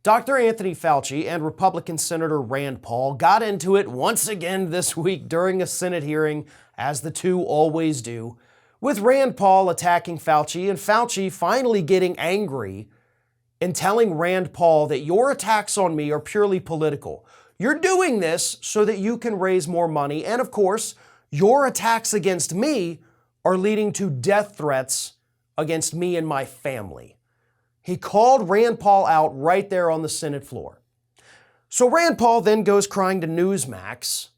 Dr. Anthony Fauci and Republican Senator Rand Paul got into it once again this week during a Senate hearing, as the two always do, with Rand Paul attacking Fauci and Fauci finally getting angry and telling Rand Paul that your attacks on me are purely political. You're doing this so that you can raise more money, and of course, your attacks against me are leading to death threats against me and my family. He called Rand Paul out right there on the Senate floor. So Rand Paul then goes crying to Newsmax,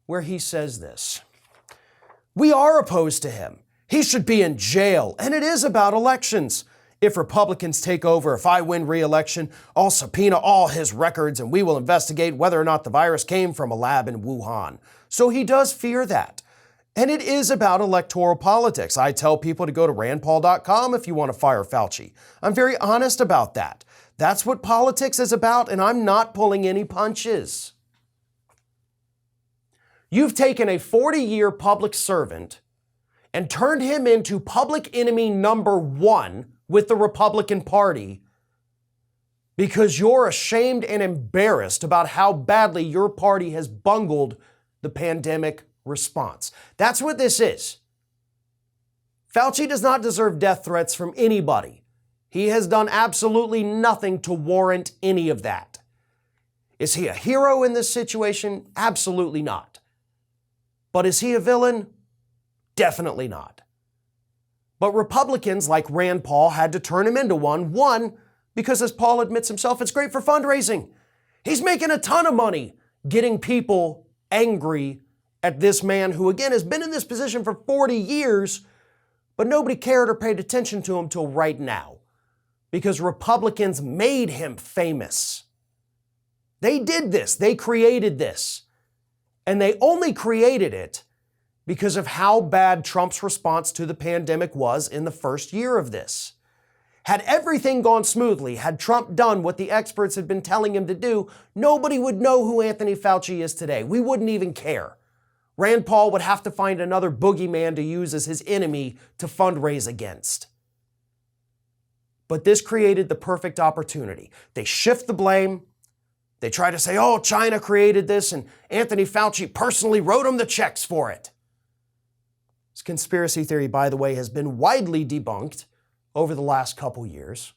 where he says this: "We are opposed to him. He should be in jail, and it is about elections. If Republicans take over, if I win re-election, I'll subpoena all his records and we will investigate whether or not the virus came from a lab in Wuhan." So he does fear that. And it is about electoral politics. I tell people to go to randpaul.com if you want to fire Fauci. I'm very honest about that. That's what politics is about, and I'm not pulling any punches. You've taken a 40-year public servant and turned him into public enemy number one with the Republican Party because you're ashamed and embarrassed about how badly your party has bungled the pandemic response. That's what this is. Fauci does not deserve death threats from anybody. He has done absolutely nothing to warrant any of that. Is he a hero in this situation? Absolutely not. But is he a villain? Definitely not. But Republicans like Rand Paul had to turn him into one. One, because as Paul admits himself, it's great for fundraising. He's making a ton of money getting people angry at this man who, again, has been in this position for 40 years, but nobody cared or paid attention to him till right now because Republicans made him famous. They did this. They created this. And they only created it because of how bad Trump's response to the pandemic was in the first year of this. Had everything gone smoothly, had Trump done what the experts had been telling him to do, nobody would know who Anthony Fauci is today. We wouldn't even care. Rand Paul would have to find another boogeyman to use as his enemy to fundraise against. But this created the perfect opportunity. They shift the blame. They try to say, oh, China created this and Anthony Fauci personally wrote him the checks for it. This conspiracy theory, by the way, has been widely debunked over the last couple years.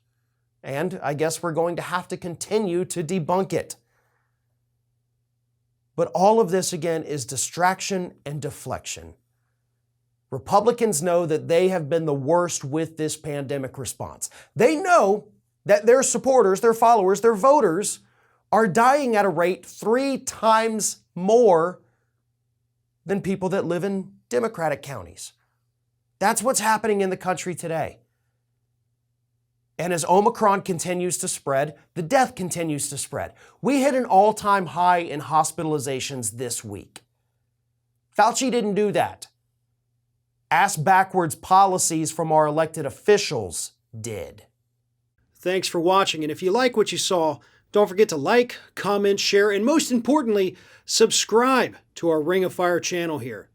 And I guess we're going to have to continue to debunk it. But all of this, again, is distraction and deflection. Republicans know that they have been the worst with this pandemic response. They know that their supporters, their followers, their voters are dying at a rate 3 times more than people that live in Democratic counties. That's what's happening in the country today. And as Omicron continues to spread, the death continues to spread. We hit an all-time high in hospitalizations this week. Fauci didn't do that. Ass-backwards policies from our elected officials did. Thanks for watching, and if you like what you saw, don't forget to like, comment, share, and most importantly, subscribe to our Ring of Fire channel here.